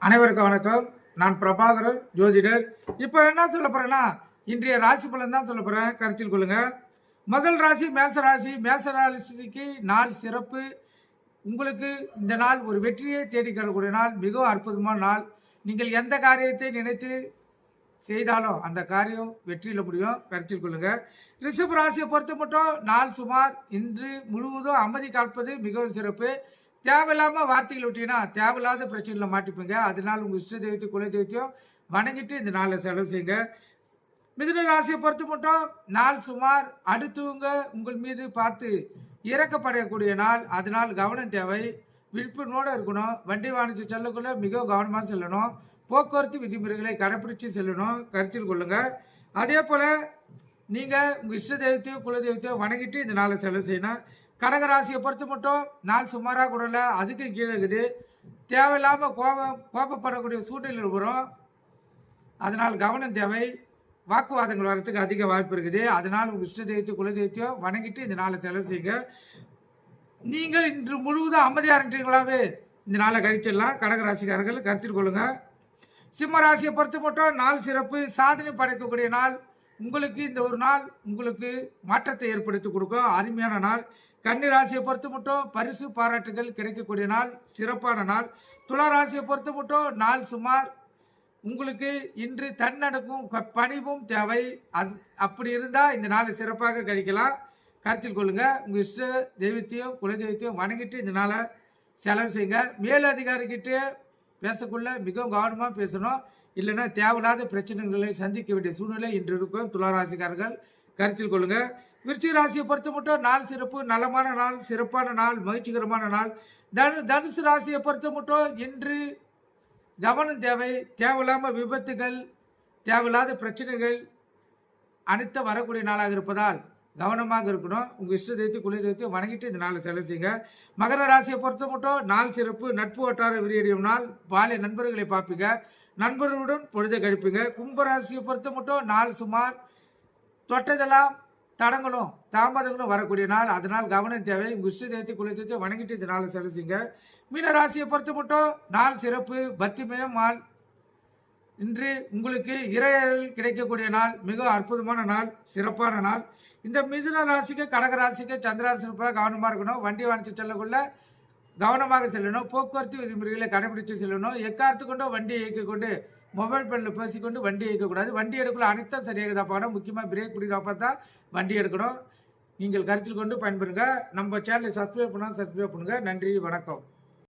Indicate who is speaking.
Speaker 1: அனைவருக்கும் வணக்கம். நான் பிரபாகரன், ஜோதிடர். இப்போ என்ன சொல்ல போறேன்னா, இன்றைய ராசி பலன் தான் சொல்ல போறேன். கருத்தில் கொள்ளுங்க. முதல் ராசி மேசராசி. மேசராசிக்கு நாள் சிறப்பு. உங்களுக்கு இந்த நாள் ஒரு வெற்றியை தேடிக்கக்கூடிய நாள், மிகவும் அற்புதமான நாள். நீங்கள் எந்த காரியத்தை நினைத்து செய்தாலும் அந்த காரியம் வெற்றியில் முடியும். கருத்தில் கொள்ளுங்க. ரிஷப ராசியை பொறுத்த மட்டும் நாள் சுமார் இன்று முழுவதும் அமைதி காப்பது மிகவும் சிறப்பு. தேவையில்லாமல் வார்த்தைகள் விட்டீங்கன்னா தேவையில்லாத பிரச்சனையில் மாட்டிப்பீங்க. அதனால் உங்கள் இஷ்ட தெய்வத்தை குல தெய்வத்தையும் வணங்கிட்டு இந்த நாளை செலவு செய்யுங்க. மிதுன ராசியை பொறுத்த மட்டும் நாள் சுமார் அடுத்தவங்க உங்கள் மீது பார்த்து இறக்கப்படக்கூடிய நாள். அதனால் கவனம் தேவை. விழிப்புணர்வோடு இருக்கணும். வண்டி வாணிச்சு செல்லக்குள்ள மிகவும் கவனமாக செல்லணும். போக்குவரத்து விதிமுறைகளை கடைப்பிடிச்சு செல்லணும். கருத்தில் கொள்ளுங்க. அதே போல் நீங்கள் உங்கள் இஷ்ட தெய்வத்தையோ குல தெய்வத்தையோ வணங்கிட்டு இந்த நாளை செலவு செய்யணும். கடகராசியை பொறுத்த மட்டும் நாள் சுமாராக கூட இல்லை, அதுக்கு கீழே இருக்குது. தேவையில்லாமல் கோபப்படக்கூடிய சூழ்நிலை வரும். அதனால் கவனம் தேவை. வாக்குவாதங்கள் வர்றதுக்கு அதிக வாய்ப்பு இருக்குது. அதனால் உங்கள் இஷ்ட தெய்வத்தையோ குல தெய்வத்தையோ வணங்கிட்டு இந்த நாளை செலவு செய்யுங்க. நீங்கள் இன்று முழுவதும் அமைதியாக இருந்தீங்களாவே இந்த நாளை கழிச்சிடலாம். கடகராசிக்காரர்கள் கருத்தில் கொள்ளுங்க. சிம்ம ராசியை பொறுத்த மட்டும் நாள் சிறப்பு. சாதனை படைக்கக்கூடிய நாள். உங்களுக்கு இந்த ஒரு நாள் உங்களுக்கு மாற்றத்தை ஏற்படுத்தி கொடுக்கும். அருமையான நாள். கன்னி ராசியை பொறுத்த மட்டும் பரிசு பாராட்டுகள் கிடைக்கக்கூடிய நாள், சிறப்பான நாள். துலா ராசியை பொறுத்த மட்டும் நாள் சுமார் உங்களுக்கு இன்று தன்னடக்கும் பணிவும் தேவை. அது அப்படி இருந்தால் இந்த நாளை சிறப்பாக கழிக்கலாம். கருத்தில் கொள்ளுங்க. உங்கள் இஷ்ட தெய்வத்தையும் குல தெய்வத்தையும் வணங்கிட்டு இந்த நாளை செலவு செய்யுங்க. மேல் அதிகாரிக்கிட்டே பேசக்குள்ள மிகவும் கவனமாக பேசணும். இல்லைன்னா தேவையில்லாத பிரச்சனைகளை சந்திக்க வேண்டிய சூழ்நிலை இன்று இருக்கும். துளாராசிக்காரர்கள் கருத்தில் கொள்ளுங்க. விருச்சிக ராசியை பொறுத்த மட்டும் நாள் சிறப்பு. நலமான நாள், சிறப்பான நாள், மகிழ்ச்சிகரமான நாள். தனுசு ராசியை பொறுத்த மட்டும் இன்று கவனம் தேவை. தேவையில்லாமல் விபத்துகள், தேவையில்லாத பிரச்சனைகள் அனைத்தும் வரக்கூடிய நாளாக இருப்பதால் கவனமாக இருக்கணும். உங்கள் இஷ்ட தெய்வத்தை குல தெய்வத்தை வணங்கிட்டு இந்த நாளை செலவு செய்யுங்க. மகர ராசியை பொறுத்த மட்டும் நாள் சிறப்பு. நட்பு வட்டார விரியடையும் நாள். பாலிய நண்பர்களை பார்ப்பீங்க. நண்பர்களுடன் பொழுதை கழிப்பீங்க. கும்பராசியை பொறுத்த மட்டும் நாள் சுமார் தொட்டதெல்லாம் தடங்களும் தாமதங்களும் வரக்கூடிய நாள். அதனால் கவனம் தேவை. உங்கள் இஷ்ட தெய்வத்தை குல தெய்வத்தை வணங்கிட்டு இந்த நாளை செலவு செய்யுங்க. மீன ராசியை பொறுத்த மட்டும் நாள் சிறப்பு. பக்திமயம் நாள். இன்று உங்களுக்கு இறையல் கிடைக்கக்கூடிய நாள். மிக அற்புதமான நாள், சிறப்பான நாள். இந்த மிதுன ராசிக்கு கடக ராசிக்கு சந்திராசி கவனமாக இருக்கணும். வண்டி வாணிச்சு செல்லக்குள்ள கவனமாக செல்லணும். போக்குவரத்து விதிமுறைகளை கடைபிடித்து செல்லணும். எக்காரத்து கொண்டு வண்டியை இயக்கிக்கொண்டு மொபைல் ஃபோனில் பேசிக்கொண்டு வண்டி இயக்கக்கூடாது. வண்டி எடுக்கல அனைத்தும் சரியாக தான் பார்க்கணும். முக்கியமாக பிரேக் பிடிக்கிறப்ப தான் வண்டி எடுக்கணும். நீங்கள் கருத்தில் கொண்டு பயன்பெறுங்க. நம்ம சேனலை சப்ஸ்கிரைப் பண்ணுங்கள். நன்றி, வணக்கம்.